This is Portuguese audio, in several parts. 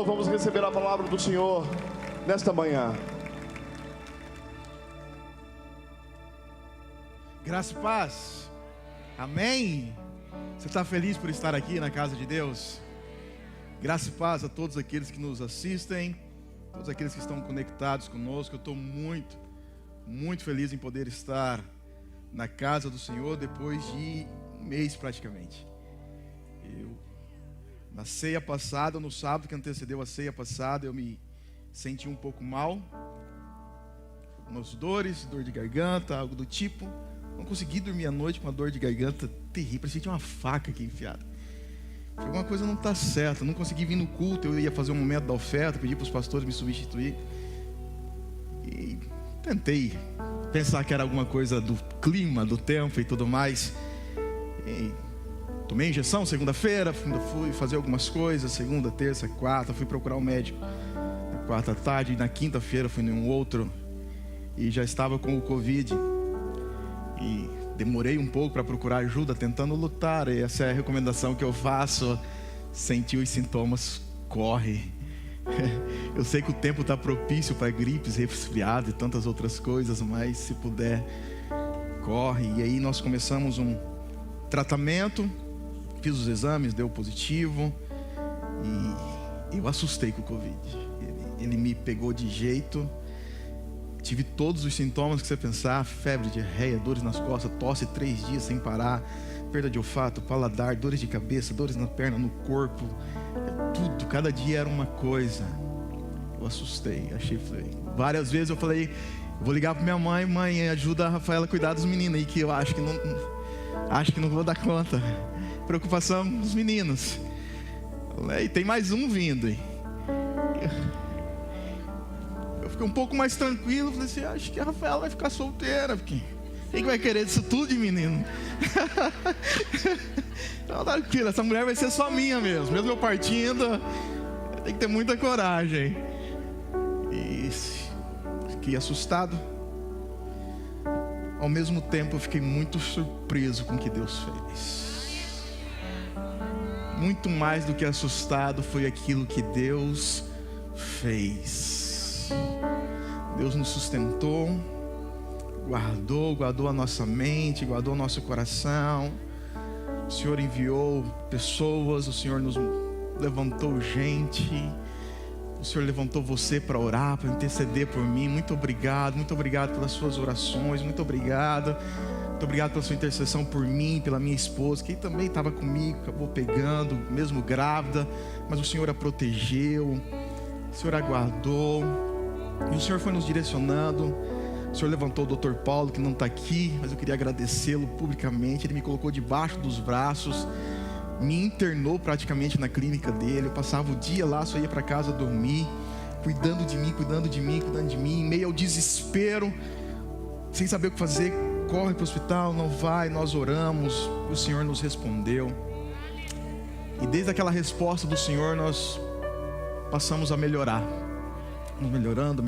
Senhor, vamos receber a palavra do Senhor nesta manhã. Graça e paz. Amém. Você está feliz por estar aqui na casa de Deus? Graça e paz a todos aqueles que nos assistem, todos aqueles que estão conectados conosco. Eu estou muito feliz em poder estar na casa do Senhor depois de um mês praticamente. Na ceia passada, no sábado que antecedeu a ceia passada, eu me senti um pouco mal, umas dores, dor de garganta, algo do tipo. Não consegui dormir à noite com uma dor de garganta terrível, parecia que tinha uma faca aqui enfiada. Alguma coisa não está certa, não consegui vir no culto. Eu ia fazer um momento da oferta, pedi para os pastores me substituir. E tentei pensar que era alguma coisa do clima, do tempo e tudo mais. E tomei injeção segunda-feira, fui fazer algumas coisas, segunda, terça, quarta, fui procurar um médico na quarta tarde, e na quinta-feira fui em um outro, e já estava com o Covid. E demorei um pouco para procurar ajuda, tentando lutar. E essa é a recomendação que eu faço. Sentir os sintomas, corre. Eu sei que o tempo está propício para gripes, resfriado e tantas outras coisas, mas se puder, corre. E aí nós começamos um tratamento, fiz os exames, deu positivo. E eu assustei com o Covid. Ele me pegou de jeito. Tive todos os sintomas que você pensar: febre, diarreia, dores nas costas, tosse 3 dias sem parar, perda de olfato, paladar, dores de cabeça, dores na perna, no corpo, tudo, cada dia era uma coisa. Eu assustei, falei, várias vezes eu falei: vou ligar para minha mãe, mãe, ajuda a Rafaela a cuidar dos meninos aí, que eu acho que não vou dar conta. Preocupação dos meninos. E tem mais um vindo aí. Um pouco mais tranquilo, falei assim: acho que a Rafaela vai ficar solteira, porque quem vai querer isso tudo de menino? Então tranquilo, essa mulher vai ser só minha mesmo eu partindo, tem que ter muita coragem. E fiquei assustado. Ao mesmo tempo eu fiquei muito surpreso com o que Deus fez. Muito mais do que assustado foi aquilo que Deus fez. Deus nos sustentou, guardou a nossa mente, guardou o nosso coração. O Senhor enviou pessoas, o Senhor nos levantou gente, o Senhor levantou você para orar, para interceder por mim. Muito obrigado pelas suas orações, muito obrigado pela sua intercessão por mim, pela minha esposa, que também estava comigo, acabou pegando, mesmo grávida, mas o Senhor a protegeu, o Senhor a guardou. E o Senhor foi nos direcionando. O Senhor levantou o Dr. Paulo, que não está aqui, mas eu queria agradecê-lo publicamente. Ele me colocou debaixo dos braços, me internou praticamente na clínica dele. Eu passava o dia lá, só ia para casa dormir, cuidando de mim, em meio ao desespero, sem saber o que fazer. Corre para o hospital, não vai. Nós oramos, o Senhor nos respondeu. E desde aquela resposta do Senhor, nós passamos a melhorar. Melhorando.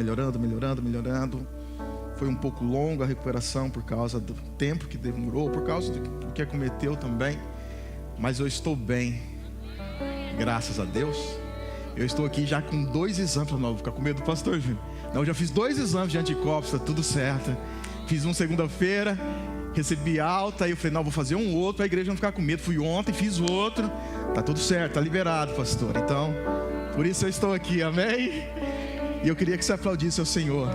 Foi um pouco longa a recuperação por causa do tempo que demorou, por causa do que acometeu também. Mas eu estou bem, graças a Deus. Eu estou aqui já com 2 exames. Não vou ficar com medo do pastor, viu? Não, eu já fiz 2 exames de anticorpos, está tudo certo. Fiz um segunda-feira, recebi alta. Aí eu falei: não, vou fazer um outro para a igreja não ficar com medo. Fui ontem, fiz outro. Está tudo certo, está liberado, pastor. Então, por isso eu estou aqui, amém? E eu queria que você aplaudisse ao Senhor.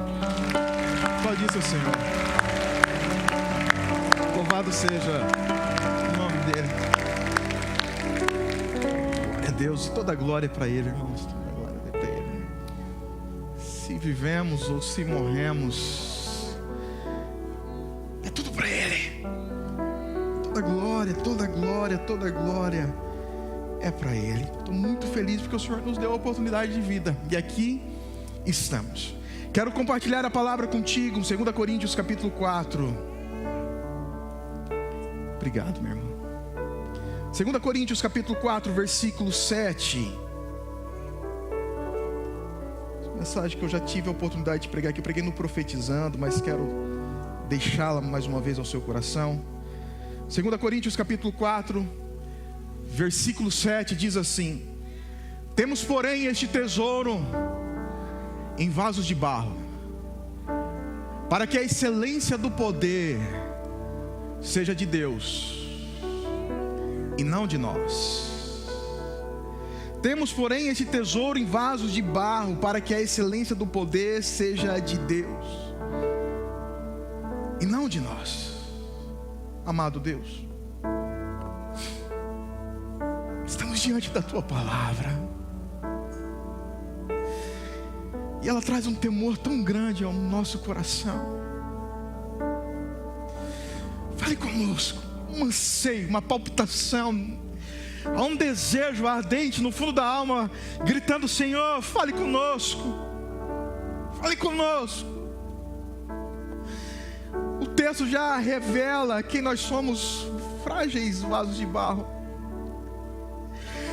Aplaudisse ao Senhor. Louvado seja o nome dEle. É Deus, e toda a glória é para Ele, irmãos. Toda a glória é para Ele. Se vivemos ou se morremos, é tudo para Ele. Toda a glória é para Ele. Estou muito feliz porque o Senhor nos deu a oportunidade de vida. E aqui estamos. Quero compartilhar a palavra contigo, 2 Coríntios capítulo 4. Obrigado, meu irmão. 2 Coríntios capítulo 4, versículo 7. Mensagem que eu já tive a oportunidade de pregar aqui. Eu preguei no Profetizando, mas quero deixá-la mais uma vez ao seu coração. 2 Coríntios capítulo 4, versículo 7 diz assim: Temos, porém, este tesouro em vasos de barro, para que a excelência do poder seja de Deus e não de nós. Temos, porém, este tesouro em vasos de barro, para que a excelência do poder seja de Deus e não de nós. Amado Deus, estamos diante da Tua palavra, e ela traz um temor tão grande ao nosso coração. Fale conosco, um anseio, uma palpitação, há um desejo ardente no fundo da alma, gritando: Senhor, fale conosco, fale conosco. O texto já revela que nós somos frágeis vasos de barro,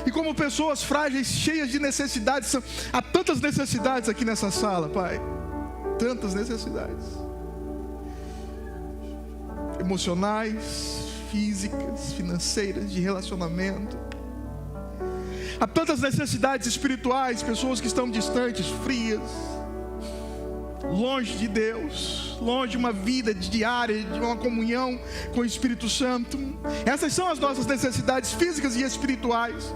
e como pessoas frágeis, cheias de necessidades. Há tantas necessidades aqui nessa sala, Pai, tantas necessidades, emocionais, físicas, financeiras, de relacionamento. Há tantas necessidades espirituais, pessoas que estão distantes, frias, longe de Deus, longe de uma vida diária, de uma comunhão com o Espírito Santo. Essas são as nossas necessidades físicas e espirituais.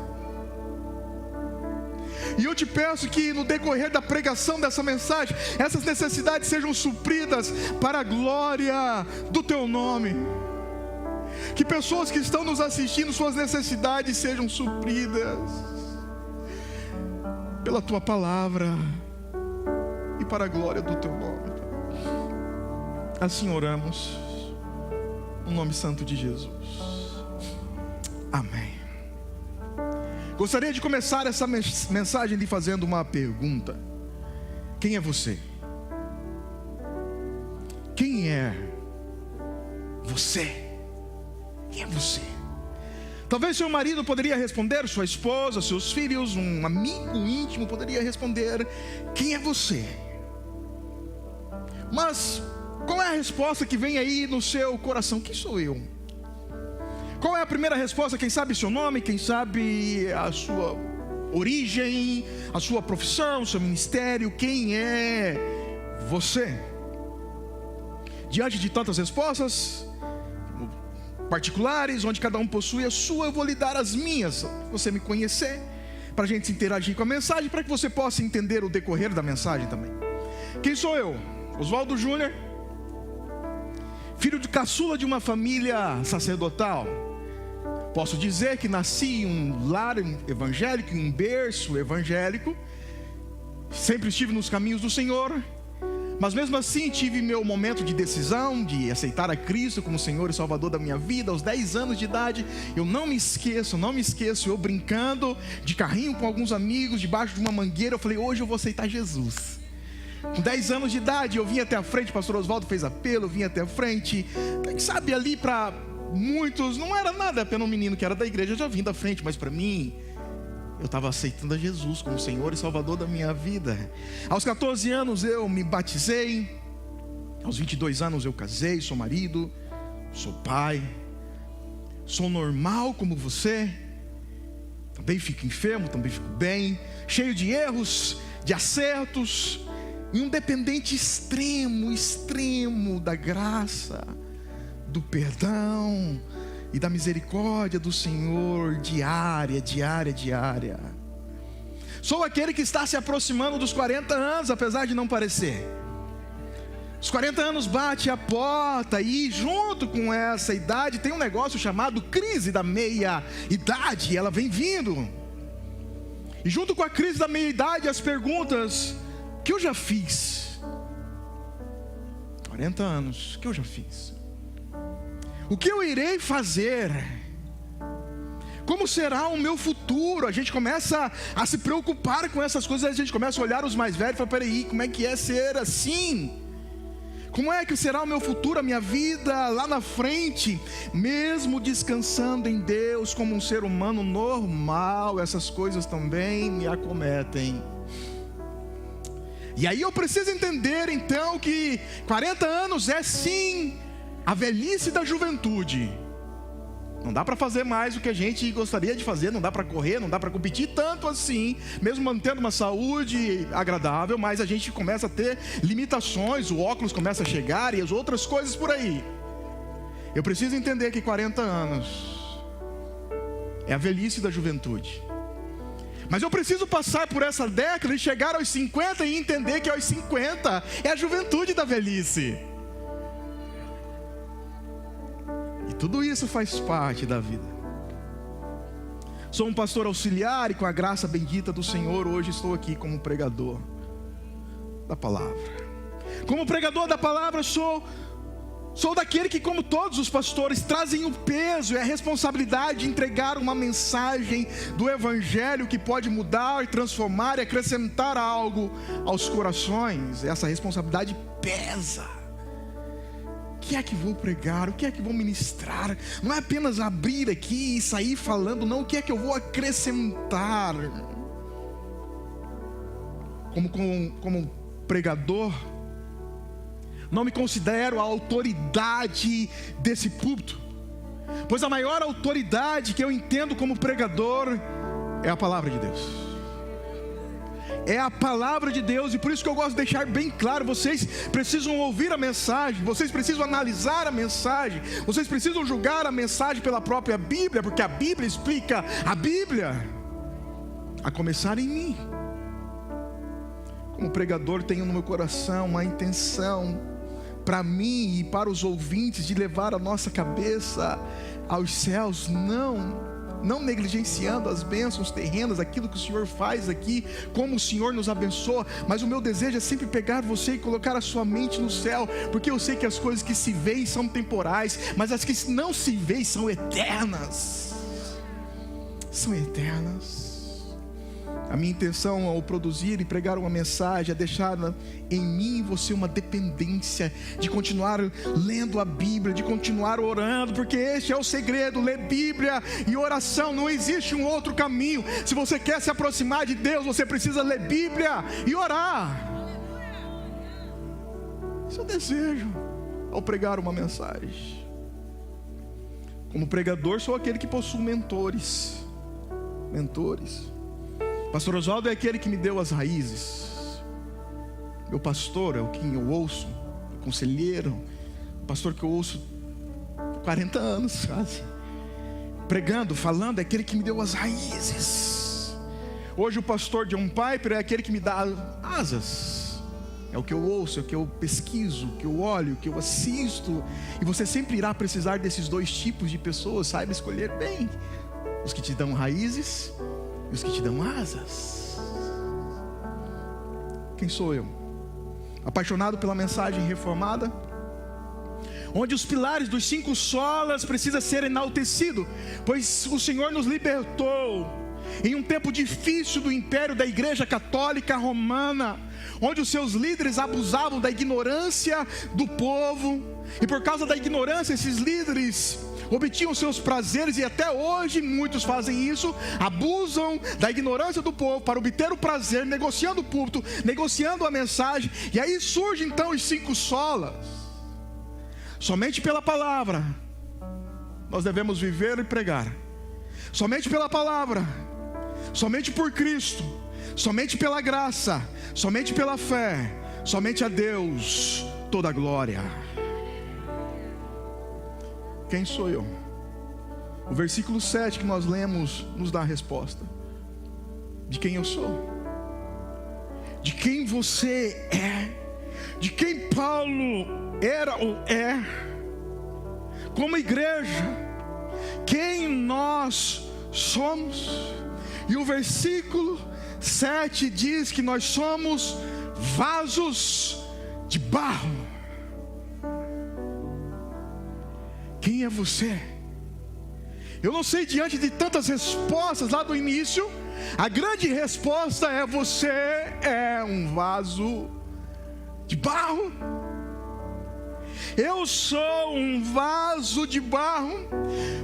E eu te peço que no decorrer da pregação dessa mensagem, essas necessidades sejam supridas para a glória do Teu nome. Que pessoas que estão nos assistindo, suas necessidades sejam supridas pela Tua palavra e para a glória do Teu nome. Assim oramos, no nome santo de Jesus. Amém. Gostaria de começar essa mensagem lhe fazendo uma pergunta: quem é você? Quem é você? Quem é você? Talvez seu marido poderia responder, sua esposa, seus filhos, um amigo íntimo poderia responder: quem é você? Mas qual é a resposta que vem aí no seu coração? Quem sou eu? Qual é a primeira resposta? Quem sabe seu nome, quem sabe a sua origem, a sua profissão, o seu ministério. Quem é você? Diante de tantas respostas particulares, onde cada um possui a sua, eu vou lhe dar as minhas, para você me conhecer, para a gente interagir com a mensagem, para que você possa entender o decorrer da mensagem também. Quem sou eu? Oswaldo Júnior, filho de caçula de uma família sacerdotal. Posso dizer que nasci em um lar evangélico, em um berço evangélico. Sempre estive nos caminhos do Senhor, mas mesmo assim tive meu momento de decisão, de aceitar a Cristo como Senhor e Salvador da minha vida, aos 10 anos de idade. Eu não me esqueço, eu brincando de carrinho com alguns amigos, debaixo de uma mangueira, eu falei: hoje eu vou aceitar Jesus. Com 10 anos de idade, eu vim até a frente, o pastor Oswaldo fez apelo, eu vim até a frente. Quem sabe ali para muitos não era nada, apenas um menino que era da igreja, eu já vim da frente, mas para mim, eu estava aceitando a Jesus como Senhor e Salvador da minha vida. Aos 14 anos eu me batizei, aos 22 anos eu casei, sou marido, sou pai, sou normal como você, também fico enfermo, também fico bem, cheio de erros, de acertos, e um dependente extremo da graça, do perdão e da misericórdia do Senhor, diária. Sou aquele que está se aproximando dos 40 anos, apesar de não parecer. Os 40 anos bate a porta, e junto com essa idade tem um negócio chamado crise da meia-idade, ela vem vindo. E junto com a crise da meia-idade, as perguntas: o que eu já fiz? 40 anos, o que eu já fiz? O que eu irei fazer? Como será o meu futuro? A gente começa a se preocupar com essas coisas. A gente começa a olhar os mais velhos e fala: peraí, como é que é ser assim? Como é que será o meu futuro, a minha vida lá na frente? Mesmo descansando em Deus como um ser humano normal, essas coisas também me acometem. E aí eu preciso entender então que 40 anos é sim a velhice da juventude, Não dá para fazer mais o que a gente gostaria de fazer, não dá para correr, não dá para competir tanto assim, mesmo mantendo uma saúde agradável, mas a gente começa a ter limitações, o óculos começa a chegar e as outras coisas por aí. Eu preciso entender que 40 anos é a velhice da juventude. Mas eu preciso passar por essa década e chegar aos 50 e entender que aos 50 é a juventude da velhice. E tudo isso faz parte da vida. Sou um pastor auxiliar e com a graça bendita do Senhor, hoje estou aqui como pregador da palavra. Como pregador da palavra, sou daquele que, como todos os pastores, trazem o peso e a responsabilidade de entregar uma mensagem do Evangelho que pode mudar, transformar e acrescentar algo aos corações. Essa responsabilidade pesa. O que é que vou pregar? O que é que vou ministrar? Não é apenas abrir aqui e sair falando, não. O que é que eu vou acrescentar? Como pregador, não me considero a autoridade desse púlpito, pois a maior autoridade que eu entendo como pregador é a palavra de Deus. É a palavra de Deus, e por isso que eu gosto de deixar bem claro: vocês precisam ouvir a mensagem, vocês precisam analisar a mensagem, vocês precisam julgar a mensagem pela própria Bíblia, porque a Bíblia explica a Bíblia, a começar em mim. Como pregador, tenho no meu coração uma intenção para mim e para os ouvintes de levar a nossa cabeça aos céus, não negligenciando as bênçãos terrenas, aquilo que o Senhor faz aqui, como o Senhor nos abençoa, mas o meu desejo é sempre pegar você e colocar a sua mente no céu, porque eu sei que as coisas que se veem são temporais, mas as que não se veem são eternas. São eternas. A minha intenção ao produzir e pregar uma mensagem é deixar em mim e você uma dependência de continuar lendo a Bíblia, de continuar orando, porque este é o segredo: ler Bíblia e oração. Não existe um outro caminho. Se você quer se aproximar de Deus, você precisa ler Bíblia e orar. Esse é o desejo ao pregar uma mensagem. Como pregador, sou aquele que possui mentores. Pastor Oswaldo é aquele que me deu as raízes. Meu pastor é o que eu ouço, o conselheiro, o pastor que eu ouço 40 anos quase, pregando, falando, é aquele que me deu as raízes. Hoje o pastor John Piper é aquele que me dá asas. É o que eu ouço, é o que eu pesquiso, o que eu olho, o que eu assisto. E você sempre irá precisar desses dois tipos de pessoas. Saiba escolher bem: os que te dão raízes e os que te dão asas. Quem sou eu? Apaixonado pela mensagem reformada, onde os pilares dos 5 solas precisam ser enaltecidos, pois o Senhor nos libertou em um tempo difícil do império da Igreja Católica Romana, onde os seus líderes abusavam da ignorância do povo, e por causa da ignorância esses líderes obtinham seus prazeres, e até hoje muitos fazem isso, abusam da ignorância do povo para obter o prazer, negociando o púlpito, negociando a mensagem. E aí surgem então os 5 solas. Somente pela palavra nós devemos viver e pregar. Somente pela palavra, somente por Cristo, somente pela graça, somente pela fé, somente a Deus toda a glória. Quem sou eu? O versículo 7 que nós lemos nos dá a resposta de quem eu sou, de quem você é, de quem Paulo era ou é, como igreja, quem nós somos. E o versículo 7 diz que nós somos vasos de barro. Quem é você? Eu não sei, diante de tantas respostas lá do início, a grande resposta é: você é um vaso de barro. Eu sou um vaso de barro,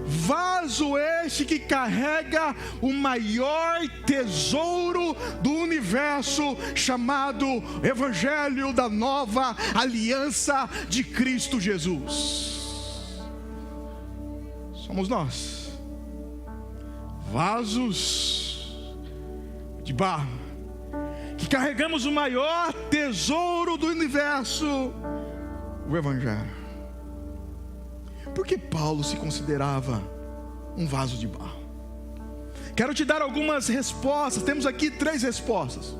vaso este que carrega o maior tesouro do universo, chamado Evangelho da Nova Aliança de Cristo Jesus. somos nós, vasos de barro, que carregamos o maior tesouro do universo, o Evangelho. Por que Paulo se considerava um vaso de barro? Quero te dar algumas respostas. Temos aqui 3 respostas.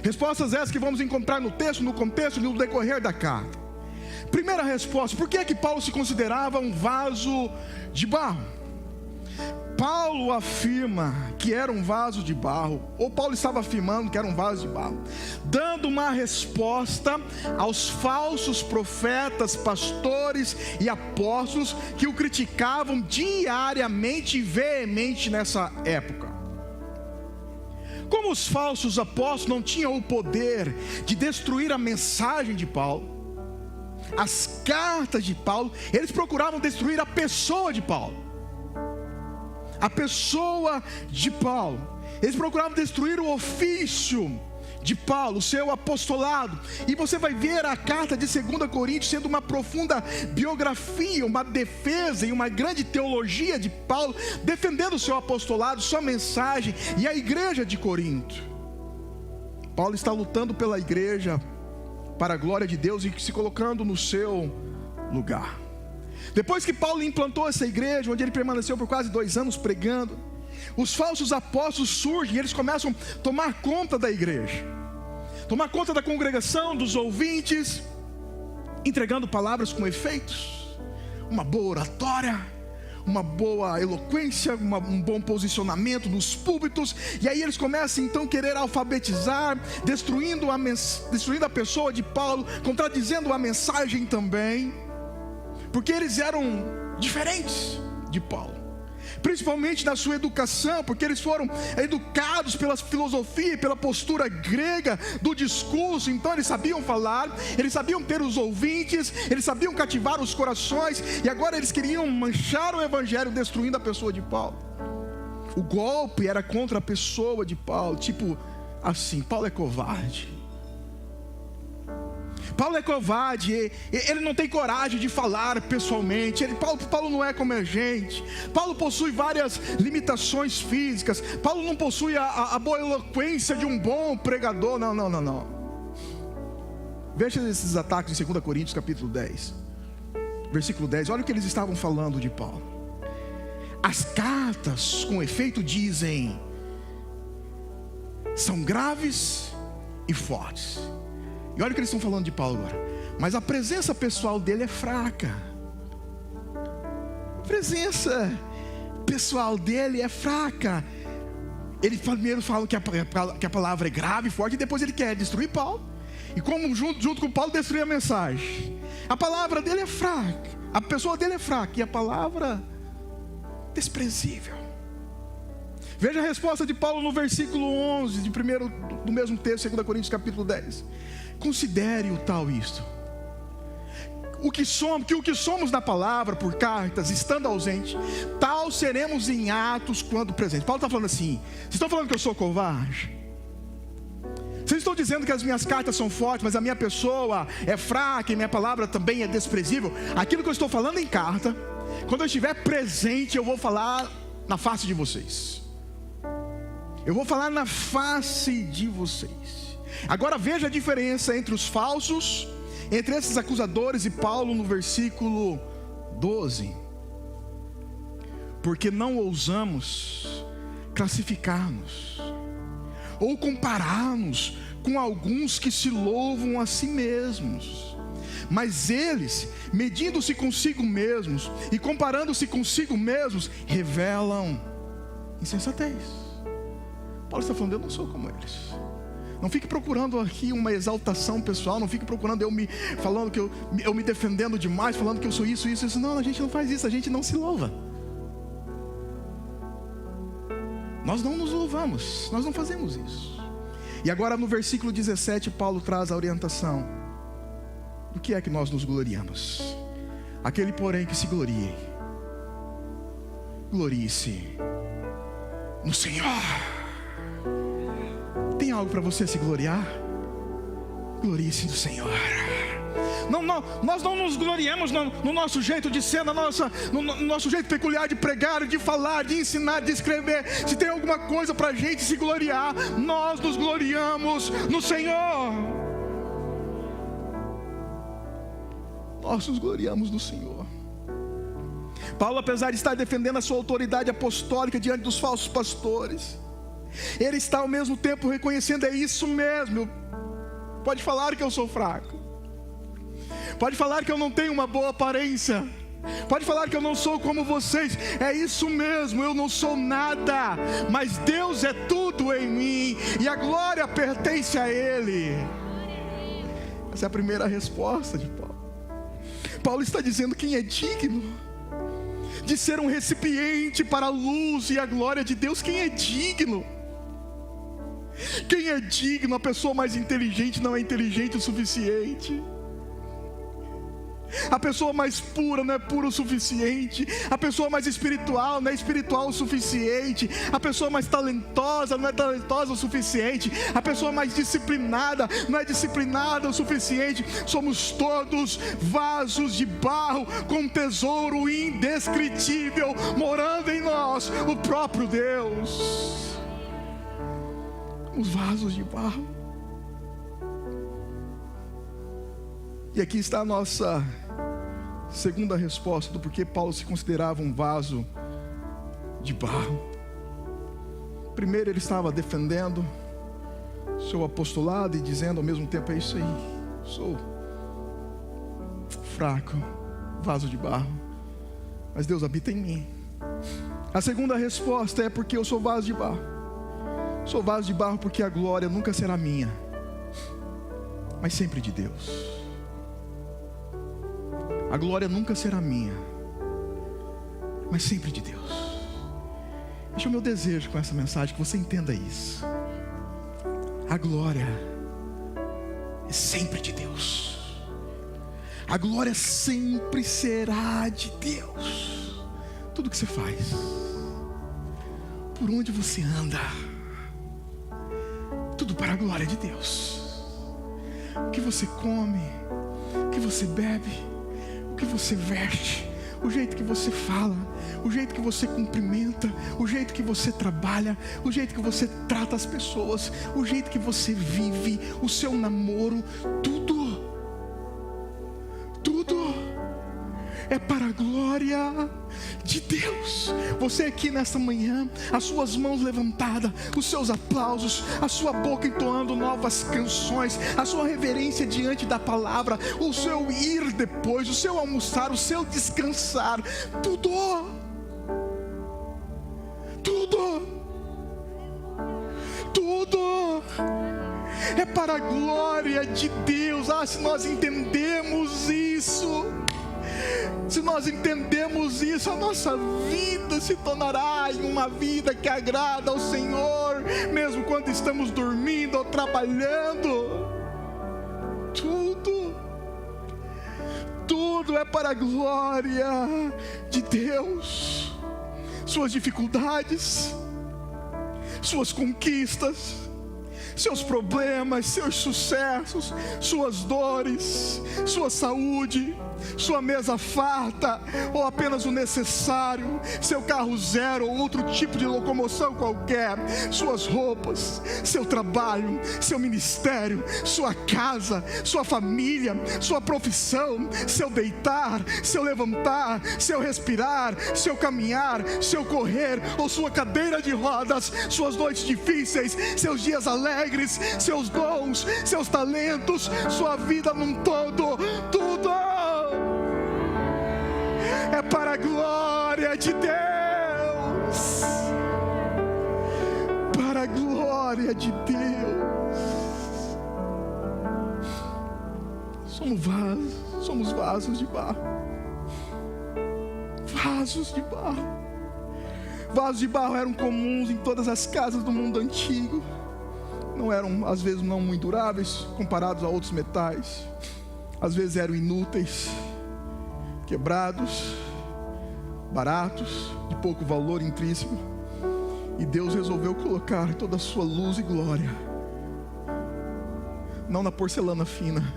Respostas essas que vamos encontrar no texto, no contexto e no decorrer da carta. Primeira resposta: por que Paulo se considerava um vaso de barro? Paulo afirma que era um vaso de barro, ou Paulo estava afirmando que era um vaso de barro, dando uma resposta aos falsos profetas, pastores e apóstolos que o criticavam diariamente e veemente nessa época. Como os falsos apóstolos não tinham o poder de destruir a mensagem de Paulo, as cartas de Paulo, eles procuravam destruir a pessoa de Paulo. A pessoa de Paulo. Eles procuravam destruir o ofício de Paulo, o seu apostolado. E você vai ver a carta de 2 Coríntios sendo uma profunda biografia, uma defesa e uma grande teologia de Paulo, defendendo o seu apostolado, sua mensagem e a igreja de Corinto. Paulo está lutando pela igreja para a glória de Deus e se colocando no seu lugar. Depois que Paulo implantou essa igreja, onde ele permaneceu por quase 2 anos pregando, os falsos apóstolos surgem e eles começam a tomar conta da igreja, tomar conta da congregação, dos ouvintes, entregando palavras com efeitos, uma boa oratória, uma boa eloquência, um bom posicionamento nos púlpitos. E aí eles começam então a querer alfabetizar, destruindo a pessoa de Paulo, contradizendo a mensagem também, porque eles eram diferentes de Paulo, principalmente na sua educação, porque eles foram educados pela filosofia e pela postura grega do discurso. Então eles sabiam falar, eles sabiam ter os ouvintes, eles sabiam cativar os corações, e agora eles queriam manchar o evangelho, destruindo a pessoa de Paulo. O golpe era contra a pessoa de Paulo, tipo assim: Paulo é covarde, Paulo é covarde, ele não tem coragem de falar pessoalmente, Paulo não é como a gente, Paulo possui várias limitações físicas, Paulo não possui a boa eloquência de um bom pregador. Não. Veja esses ataques em 2 Coríntios capítulo 10, versículo 10, olha o que eles estavam falando de Paulo. As cartas com efeito dizem, são graves e fortes. E olha o que eles estão falando de Paulo agora: mas a presença pessoal dele é fraca. A presença pessoal dele é fraca. Ele primeiro fala que a palavra é grave e forte, e depois ele quer destruir Paulo, e como junto com Paulo destruir a mensagem. A palavra dele é fraca, a pessoa dele é fraca, e a palavra desprezível. Veja a resposta de Paulo no versículo 11 do mesmo texto, 2 Coríntios capítulo 10. Considere o tal isto: o que somos na palavra por cartas, estando ausente, tal seremos em atos quando presente. Paulo está falando assim: vocês estão falando que eu sou covarde? Vocês estão dizendo que as minhas cartas são fortes, mas a minha pessoa é fraca e minha palavra também é desprezível? Aquilo que eu estou falando em carta, quando eu estiver presente, eu vou falar na face de vocês. Eu vou falar na face de vocês. Agora veja a diferença entre os falsos, entre esses acusadores e Paulo no versículo 12. Porque não ousamos classificar-nos ou comparar-nos com alguns que se louvam a si mesmos, mas eles, medindo-se consigo mesmos e comparando-se consigo mesmos, revelam insensatez. Paulo está falando: eu não sou como eles. Não fique procurando aqui uma exaltação pessoal, não fique procurando falando que eu me defendendo demais, falando que eu sou isso. Não, a gente não faz isso, a gente não se louva. Nós não nos louvamos, nós não fazemos isso. E agora no versículo 17, Paulo traz a orientação: do que é que nós nos gloriamos? Aquele porém que se glorie, glorie-se no Senhor. Tem algo para você se gloriar? Glorie-se no Senhor. Nós não nos gloriamos no nosso jeito de ser, no nosso jeito peculiar de pregar, de falar, de ensinar, de escrever. Se tem alguma coisa para a gente se gloriar, nós nos gloriamos no Senhor. Nós nos gloriamos no Senhor. Paulo, apesar de estar defendendo a sua autoridade apostólica diante dos falsos pastores, ele está ao mesmo tempo reconhecendo: é isso mesmo. Pode falar que eu sou fraco, pode falar que eu não tenho uma boa aparência, pode falar que eu não sou como vocês. É isso mesmo, eu não sou nada, mas Deus é tudo em mim, e a glória pertence a Ele. Essa é a primeira resposta de Paulo. Paulo está dizendo: quem é digno de ser um recipiente para a luz e a glória de Deus? Quem é digno? Quem é digno? A pessoa mais inteligente não é inteligente o suficiente. A pessoa mais pura não é pura o suficiente. A pessoa mais espiritual não é espiritual o suficiente. A pessoa mais talentosa não é talentosa o suficiente. A pessoa mais disciplinada não é disciplinada o suficiente. Somos todos vasos de barro com um tesouro indescritível morando em nós, o próprio Deus. Os vasos de barro. E aqui está a nossa segunda resposta do porquê Paulo se considerava um vaso de barro. Primeiro, ele estava defendendo seu apostolado e dizendo ao mesmo tempo: é isso aí, sou fraco, vaso de barro, mas Deus habita em mim. A segunda resposta é: porque eu sou vaso de barro. Sou vaso de barro porque a glória nunca será minha, mas sempre de Deus. A glória nunca será minha, mas sempre de Deus. Este é o meu desejo com essa mensagem, que você entenda isso. A glória é sempre de Deus. A glória sempre será de Deus. Tudo que você faz, por onde você anda, tudo para a glória de Deus. O que você come, o que você bebe, o que você veste, o jeito que você fala, o jeito que você cumprimenta, o jeito que você trabalha, o jeito que você trata as pessoas, o jeito que você vive, o seu namoro, tudo é para a glória de Deus. Você aqui nesta manhã, as suas mãos levantadas, os seus aplausos, a sua boca entoando novas canções, a sua reverência diante da palavra, o seu ir depois, o seu almoçar, o seu descansar, tudo é para a glória de Deus. Se nós entendemos isso, se nós entendemos isso, a nossa vida se tornará uma vida que agrada ao Senhor, mesmo quando estamos dormindo ou trabalhando. Tudo é para a glória de Deus. Suas dificuldades, suas conquistas, seus problemas, seus sucessos, suas dores, sua saúde, sua mesa farta ou apenas o necessário, seu carro zero ou outro tipo de locomoção qualquer, suas roupas, seu trabalho, seu ministério, sua casa, sua família, sua profissão, seu deitar, seu levantar, seu respirar, seu caminhar, seu correr ou sua cadeira de rodas, suas noites difíceis, seus dias alegres, seus dons, seus talentos, sua vida num todo, tudo é para a glória de Deus. Para a glória de Deus. Somos vasos de barro. Vasos de barro. Vasos de barro eram comuns em todas as casas do mundo antigo. Não eram, às vezes, não muito duráveis comparados a outros metais. Às vezes eram inúteis, quebrados, baratos, de pouco valor intrínseco. E Deus resolveu colocar toda a sua luz e glória, não na porcelana fina,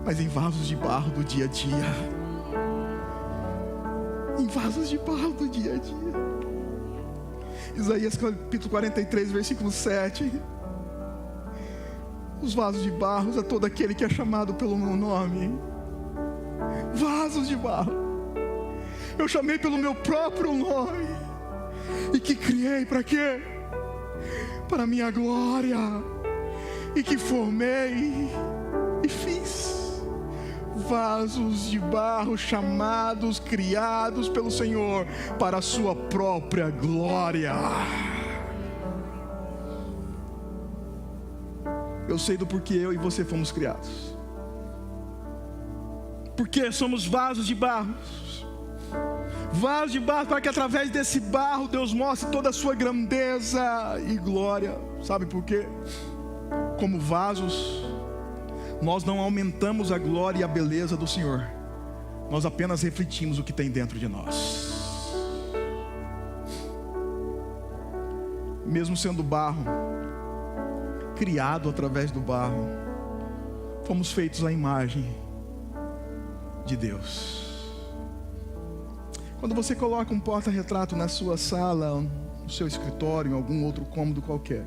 mas em vasos de barro do dia a dia. Em vasos de barro do dia a dia. Isaías capítulo 43, versículo 7. Os vasos de barro é todo aquele que é chamado pelo meu nome. Vasos de barro. Eu chamei pelo meu próprio nome. E que criei para quê? Para a minha glória. E que formei e fiz. Vasos de barro chamados, criados pelo Senhor para a sua própria glória. Eu sei do porquê eu e você fomos criados. Porque somos vasos de barro. Vasos de barro para que através desse barro Deus mostre toda a sua grandeza e glória. Sabe por quê? Como vasos, nós não aumentamos a glória e a beleza do Senhor. Nós apenas refletimos o que tem dentro de nós. Mesmo sendo barro, criado através do barro, fomos feitos à imagem de Deus. Quando você coloca um porta-retrato na sua sala, no seu escritório, em algum outro cômodo qualquer,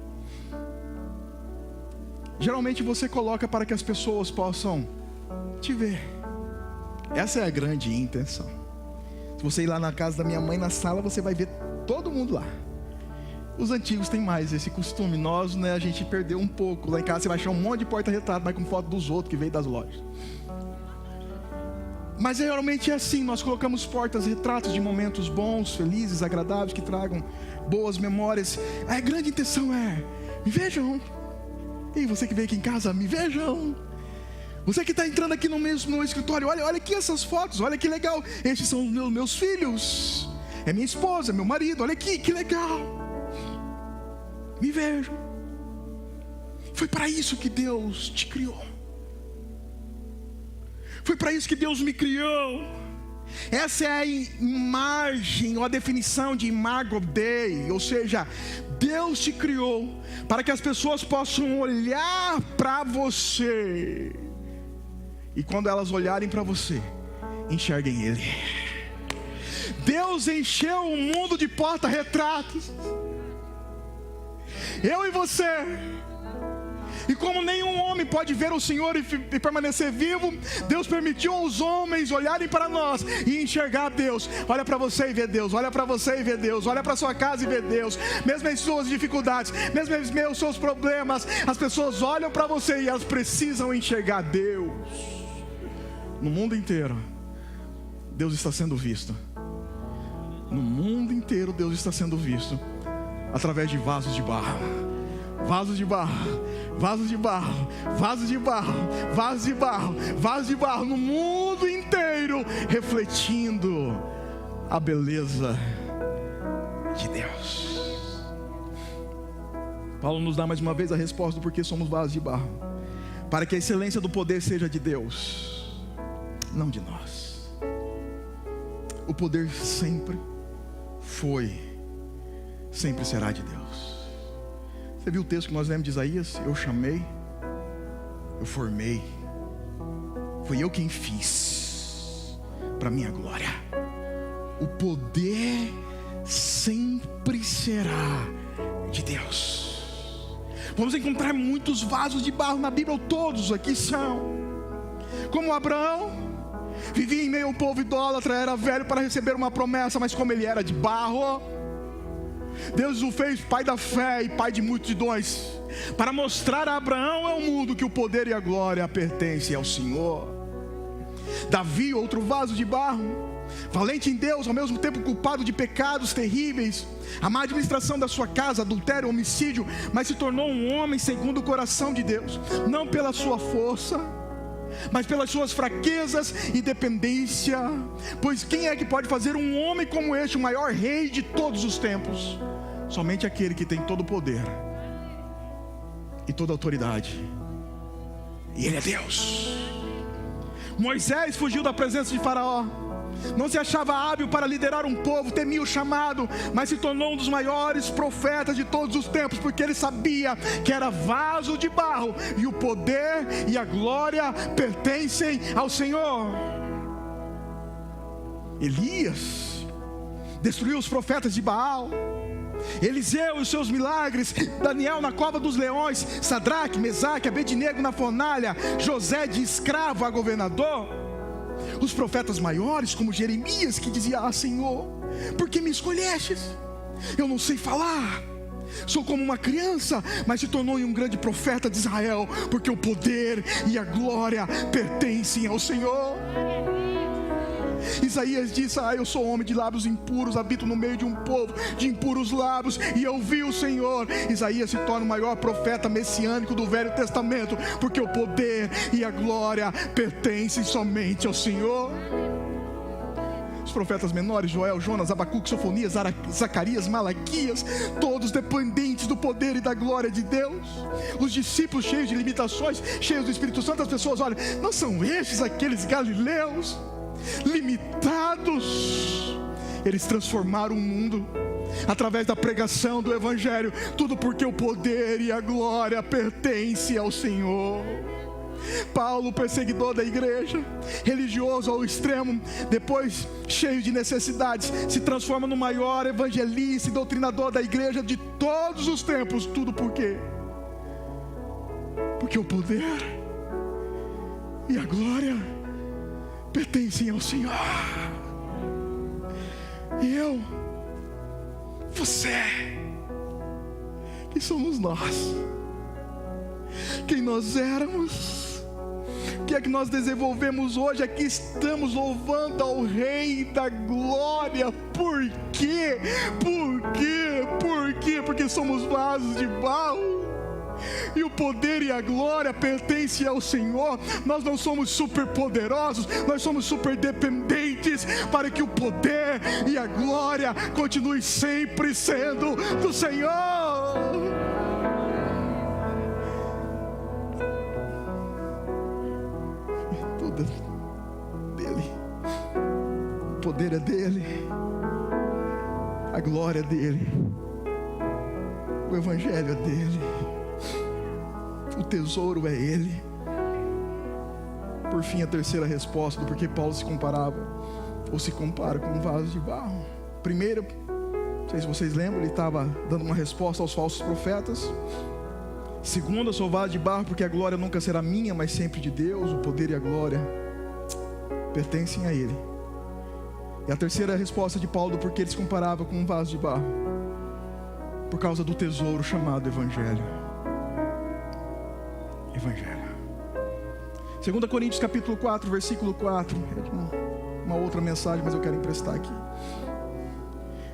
geralmente você coloca para que as pessoas possam te ver. Essa é a grande intenção. Se você ir lá na casa da minha mãe, na sala, você vai ver todo mundo lá. Os antigos têm mais esse costume. Nós, né, a gente perdeu um pouco. Lá em casa você vai achar um monte de porta-retrato, mas com foto dos outros que veio das lojas. Mas geralmente é assim, nós colocamos portas-retratos de momentos bons, felizes, agradáveis, que tragam boas memórias. A grande intenção é: me vejam. E você que veio aqui em casa, me vejam. Você que está entrando aqui no meu escritório, olha aqui essas fotos, olha que legal. Esses são os meus filhos, é minha esposa, meu marido, olha aqui, que legal. Me vejam. Foi para isso que Deus te criou. Foi para isso que Deus me criou. Essa é a imagem, ou a definição de Imago Dei. Ou seja, Deus te criou para que as pessoas possam olhar para você, e quando elas olharem para você, enxerguem Ele. Deus encheu o mundo de porta-retratos, eu e você. E como nenhum homem pode ver o Senhor e permanecer vivo, Deus permitiu aos homens olharem para nós e enxergar Deus. Olha para você e vê Deus, olha para você e vê Deus, olha para sua casa e vê Deus. Mesmo em suas dificuldades, mesmo em seus problemas, as pessoas olham para você e elas precisam enxergar Deus. No mundo inteiro, Deus está sendo visto. No mundo inteiro, Deus está sendo visto através de vasos de barro. Vasos de barro, vasos de barro, vasos de barro, vasos de barro, vasos de barro, no mundo inteiro, refletindo a beleza de Deus. Paulo nos dá mais uma vez a resposta do porquê somos vasos de barro: para que a excelência do poder seja de Deus, não de nós. O poder sempre foi, sempre será de Deus. Você viu o texto que nós lemos de Isaías? Eu chamei, eu formei, foi eu quem fiz, para minha glória. O poder sempre será de Deus. Vamos encontrar muitos vasos de barro na Bíblia, todos aqui são. Como Abraão, vivia em meio a um povo idólatra, era velho para receber uma promessa, mas como ele era de barro, Deus o fez pai da fé e pai de multidões, para mostrar a Abraão ao mundo que o poder e a glória pertencem ao Senhor. Davi, outro vaso de barro, valente em Deus, ao mesmo tempo culpado de pecados terríveis, a má administração da sua casa, adultério, homicídio, mas se tornou um homem segundo o coração de Deus, não pela sua força, mas pelas suas fraquezas e dependência. Pois quem é que pode fazer um homem como este o maior rei de todos os tempos? Somente aquele que tem todo o poder e toda a autoridade, e Ele é Deus. Moisés fugiu da presença de Faraó, Não se achava hábil para liderar um povo, temia o chamado, mas se tornou um dos maiores profetas de todos os tempos, porque ele sabia que era vaso de barro, e o poder e a glória pertencem ao Senhor. Elias destruiu os profetas de Baal, Eliseu e os seus milagres, Daniel na cova dos leões, Sadraque, Mesaque, Abednego na fornalha, José de escravo a governador. Os profetas maiores, como Jeremias, que dizia: ah, Senhor, por que me escolhestes? Eu não sei falar, sou como uma criança, mas se tornou um grande profeta de Israel, porque o poder e a glória pertencem ao Senhor. Isaías disse: ah, eu sou homem de lábios impuros, habito no meio de um povo de impuros lábios, e eu vi o Senhor. Isaías se torna o maior profeta messiânico do Velho Testamento, porque o poder e a glória pertencem somente ao Senhor. Os profetas menores, Joel, Jonas, Abacuque, Sofonias, Zacarias, Malaquias, todos dependentes do poder e da glória de Deus. Os discípulos cheios de limitações, cheios do Espírito Santo. As pessoas olham: não são estes aqueles galileus limitados? Eles transformaram o mundo através da pregação do Evangelho, tudo porque o poder e a glória pertencem ao Senhor. Paulo, perseguidor da igreja, religioso ao extremo, depois cheio de necessidades, se transforma no maior evangelista e doutrinador da igreja de todos os tempos. Tudo por quê? Porque o poder e a glória pertencem ao Senhor. E eu, você, quem somos nós? Quem nós éramos? O que é que nós desenvolvemos hoje? Aqui estamos louvando ao Rei da Glória. Por quê? Por quê? Por quê? Porque somos vasos de barro, e o poder e a glória pertencem ao Senhor. Nós não somos super poderosos, nós somos super dependentes, para que o poder e a glória continue sempre sendo do Senhor. Tudo é dele, o poder é dele, a glória é dele, o Evangelho é dele, o tesouro é ele. Por fim, a terceira resposta do porquê Paulo se comparava, ou se compara, com um vaso de barro. Primeiro, não sei se vocês lembram, ele estava dando uma resposta aos falsos profetas. Segundo, eu sou vaso de barro porque a glória nunca será minha, mas sempre de Deus. O poder e a glória pertencem a ele. E a terceira resposta de Paulo do porquê ele se comparava com um vaso de barro: por causa do tesouro chamado Evangelho. Evangelho. 2 Coríntios capítulo 4, versículo 4. É uma outra mensagem, mas eu quero emprestar aqui.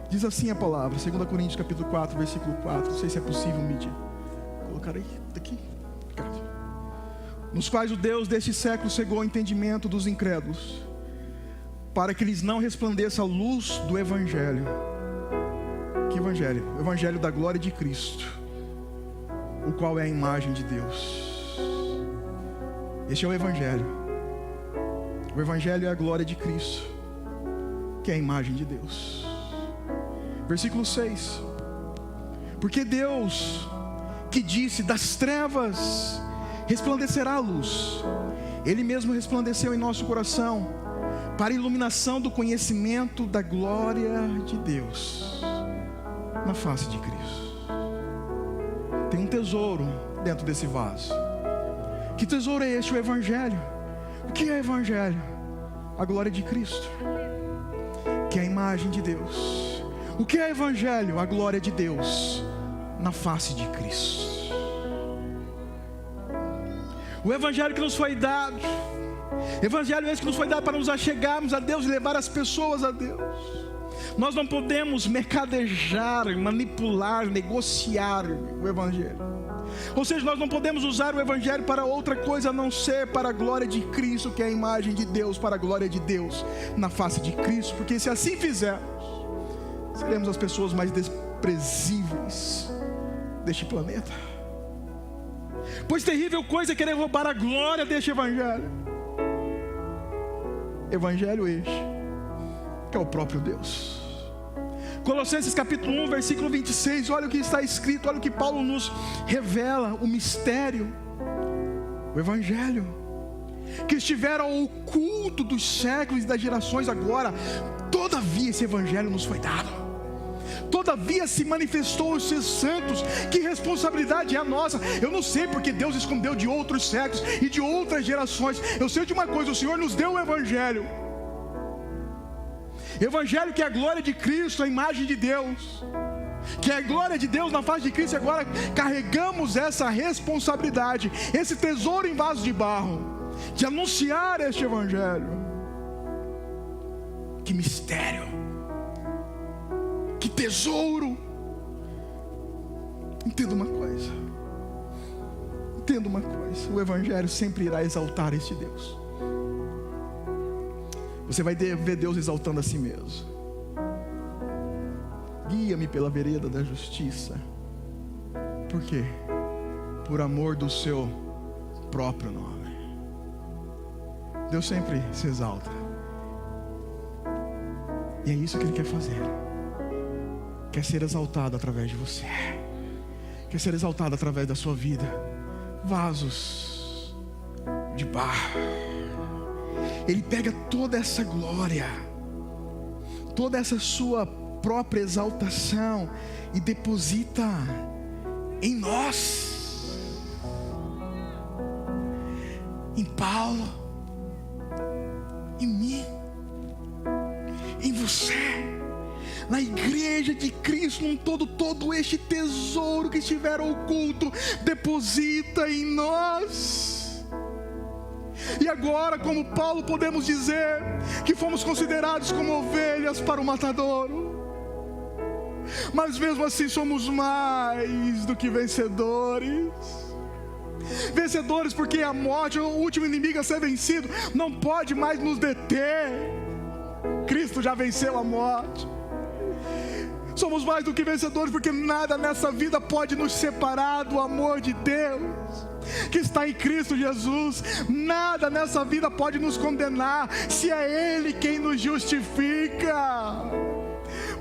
Diz assim a palavra, 2 Coríntios capítulo 4, versículo 4. Não sei se é possível medir. Colocar aí, daqui. Nos quais o Deus deste século cegou o entendimento dos incrédulos, para que lhes não resplandeça a luz do Evangelho. Que Evangelho? O Evangelho da glória de Cristo, o qual é a imagem de Deus. Este é o Evangelho. O Evangelho é a glória de Cristo, que é a imagem de Deus. Versículo 6. Porque Deus, que disse: das trevas resplandecerá a luz, Ele mesmo resplandeceu em nosso coração, para a iluminação do conhecimento da glória de Deus na face de Cristo. Tem um tesouro dentro desse vaso. Que tesouro é este? O Evangelho. O que é o Evangelho? A glória de Cristo, que é a imagem de Deus. O que é o Evangelho? A glória de Deus na face de Cristo. O Evangelho que nos foi dado, Evangelho esse que nos foi dado para nos achegarmos a Deus e levar as pessoas a Deus. Nós não podemos mercadejar, manipular, negociar o Evangelho. Ou seja, nós não podemos usar o Evangelho para outra coisa a não ser para a glória de Cristo, que é a imagem de Deus, para a glória de Deus na face de Cristo. Porque se assim fizermos, seremos as pessoas mais desprezíveis deste planeta. Pois terrível coisa é querer roubar a glória deste Evangelho. Evangelho este que é o próprio Deus. Colossenses capítulo 1, versículo 26, olha o que está escrito, olha o que Paulo nos revela, o mistério, o Evangelho, que estivera oculto dos séculos e das gerações, agora, todavia esse Evangelho nos foi dado, todavia se manifestou aos seus santos. Que responsabilidade é a nossa? Eu não sei porque Deus escondeu de outros séculos e de outras gerações. Eu sei de uma coisa: o Senhor nos deu o Evangelho. Evangelho que é a glória de Cristo, a imagem de Deus, que é a glória de Deus na face de Cristo. E agora carregamos essa responsabilidade, esse tesouro em vaso de barro, de anunciar este Evangelho. Que mistério, que tesouro. Entenda uma coisa, o Evangelho sempre irá exaltar este Deus. Você vai ver Deus exaltando a si mesmo. Guia-me pela vereda da justiça. Por quê? Por amor do seu próprio nome. Deus sempre se exalta, e é isso que Ele quer fazer. Quer ser exaltado através de você, quer ser exaltado através da sua vida. Vasos de barro. Ele pega toda essa glória, toda essa sua própria exaltação e deposita em nós, em Paulo, em mim, em você, na igreja de Cristo num todo este tesouro que estiver oculto, deposita em nós. E agora, como Paulo, podemos dizer que fomos considerados como ovelhas para o matadouro, mas mesmo assim somos mais do que vencedores. Vencedores porque a morte, o último inimigo a ser vencido, não pode mais nos deter. Cristo já venceu a morte. Somos mais do que vencedores porque nada nessa vida pode nos separar do amor de Deus que está em Cristo Jesus. Nada nessa vida pode nos condenar, se é Ele quem nos justifica.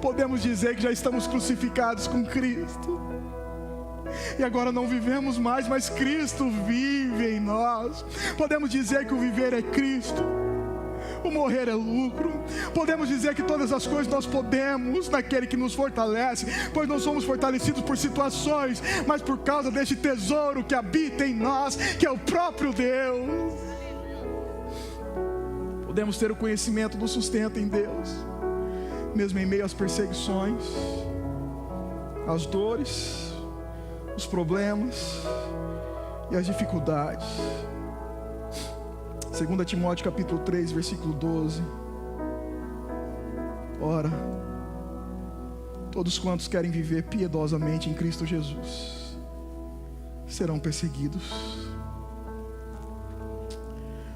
Podemos dizer que já estamos crucificados com Cristo, e agora não vivemos mais, mas Cristo vive em nós. Podemos dizer que o viver é Cristo, o morrer é lucro. Podemos dizer que todas as coisas nós podemos naquele que nos fortalece, pois não somos fortalecidos por situações, mas por causa deste tesouro que habita em nós, que é o próprio Deus. Podemos ter o conhecimento do sustento em Deus, mesmo em meio às perseguições, às dores, os problemas e as dificuldades. 2 Timóteo capítulo 3, versículo 12. Ora, todos quantos querem viver piedosamente em Cristo Jesus serão perseguidos,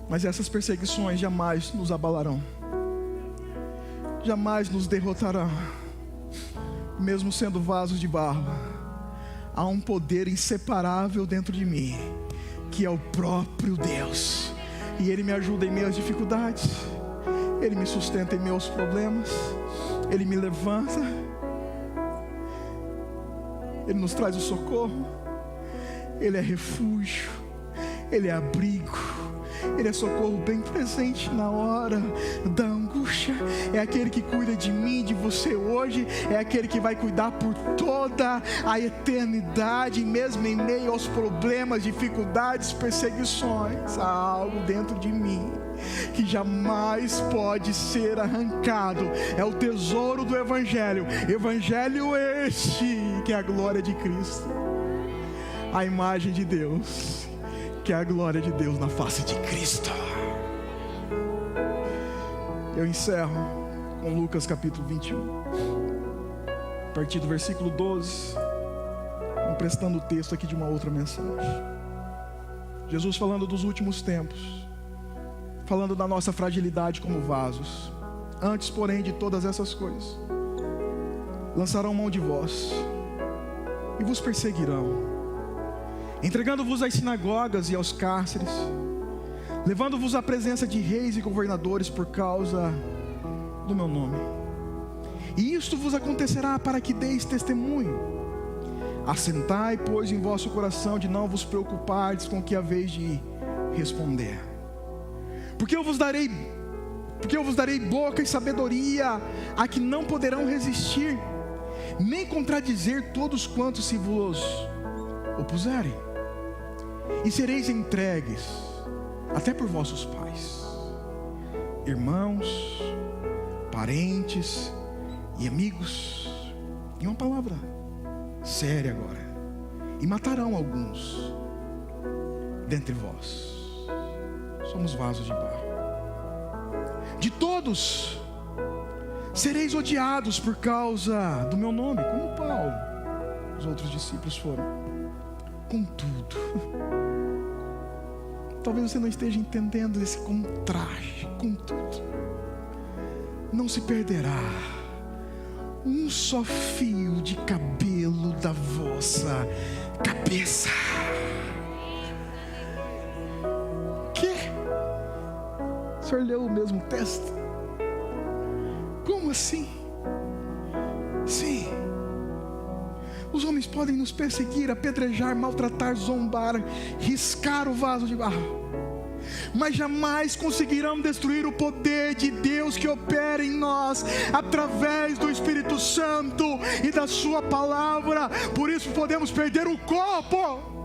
mas essas perseguições jamais nos abalarão, jamais nos derrotarão. Mesmo sendo vasos de barro, há um poder inseparável dentro de mim, que é o próprio Deus. E Ele me ajuda em meio às dificuldades, Ele me sustenta em meus problemas, Ele me levanta, Ele nos traz o socorro, Ele é refúgio, Ele é abrigo, Ele é socorro bem presente na hora da angústia. É aquele que cuida de mim, de você hoje, é aquele que vai cuidar por toda a eternidade, mesmo em meio aos problemas, dificuldades, perseguições. Há algo dentro de mim que jamais pode ser arrancado. É o tesouro do Evangelho. Evangelho este que é a glória de Cristo, a imagem de Deus, que é a glória de Deus na face de Cristo. Eu encerro com Lucas capítulo 21, a partir do versículo 12, emprestando o texto aqui de uma outra mensagem. Jesus falando dos últimos tempos, falando da nossa fragilidade como vasos. Antes, porém, de todas essas coisas, lançarão mão de vós e vos perseguirão, entregando-vos às sinagogas e aos cárceres, levando-vos à presença de reis e governadores por causa do meu nome. E isto vos acontecerá para que deis testemunho. Assentai, pois, em vosso coração de não vos preocupardes com o que haveis de responder. Porque eu vos darei boca e sabedoria a que não poderão resistir, nem contradizer todos quantos se vos opuserem. E sereis entregues até por vossos pais, irmãos, parentes e amigos. E uma palavra séria agora: e matarão alguns dentre vós. Somos vasos de barro. De todos sereis odiados por causa do meu nome, como Paulo, os outros discípulos foram. Contudo, talvez você não esteja entendendo esse contraste. Contudo, não se perderá um só fio de cabelo da vossa cabeça. O senhor leu o mesmo texto? Como assim? Sim. Os homens podem nos perseguir, apedrejar, maltratar, zombar, riscar o vaso de barro, mas jamais conseguirão destruir o poder de Deus que opera em nós através do Espírito Santo e da sua palavra. Por isso podemos perder o corpo,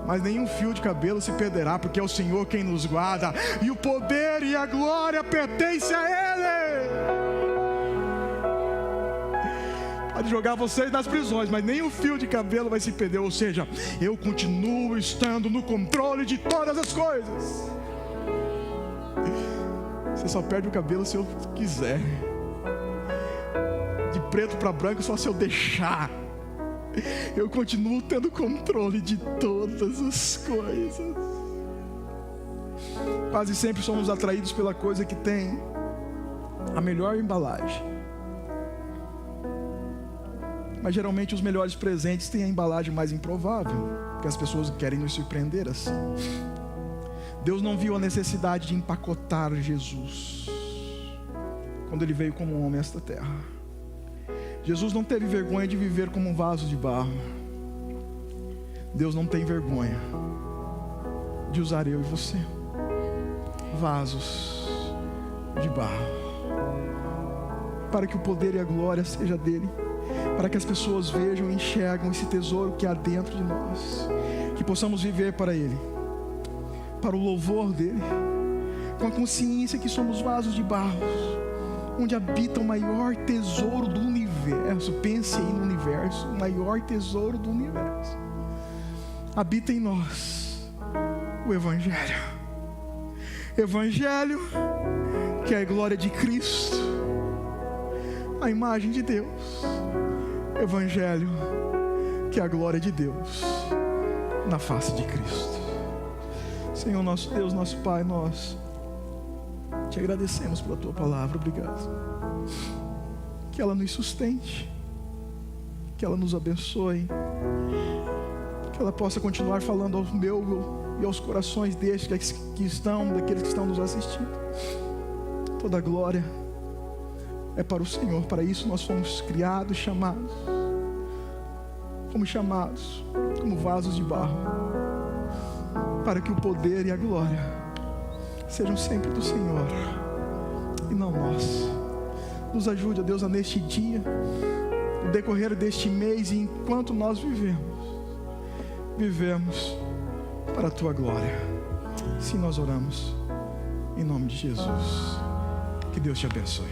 mas nenhum fio de cabelo se perderá, porque é o Senhor quem nos guarda, e o poder e a glória pertencem a Ele. Pode jogar vocês nas prisões, mas nenhum fio de cabelo vai se perder. Ou seja, eu continuo estando no controle de todas as coisas. Você só perde o cabelo se eu quiser. De preto para branco só se eu deixar. Eu continuo tendo controle de todas as coisas. Quase sempre somos atraídos pela coisa que tem a melhor embalagem, mas geralmente os melhores presentes têm a embalagem mais improvável, porque as pessoas querem nos surpreender assim. Deus não viu a necessidade de empacotar Jesus quando Ele veio como homem a esta terra. Jesus não teve vergonha de viver como um vaso de barro. Deus não tem vergonha de usar eu e você, vasos de barro, para que o poder e a glória seja dele, para que as pessoas vejam e enxergam esse tesouro que há dentro de nós, que possamos viver para Ele, para o louvor dele, com a consciência que somos vasos de barro, onde habita o maior tesouro do universo. Pense aí no universo, o maior tesouro do universo. Habita em nós o Evangelho. Evangelho, que é a glória de Cristo, a imagem de Deus. Evangelho, que é a glória de Deus na face de Cristo. Senhor nosso Deus, nosso Pai, nós te agradecemos pela Tua palavra. Obrigado. Que ela nos sustente, que ela nos abençoe, que ela possa continuar falando ao meu e aos corações daqueles que estão nos assistindo. Toda a glória é para o Senhor. Para isso nós fomos criados, chamados. Fomos chamados como vasos de barro, para que o poder e a glória sejam sempre do Senhor e não nós. Nos ajude, ó Deus, a neste dia, no decorrer deste mês, e enquanto nós vivemos para a Tua glória. Assim nós oramos, em nome de Jesus. Que Deus te abençoe.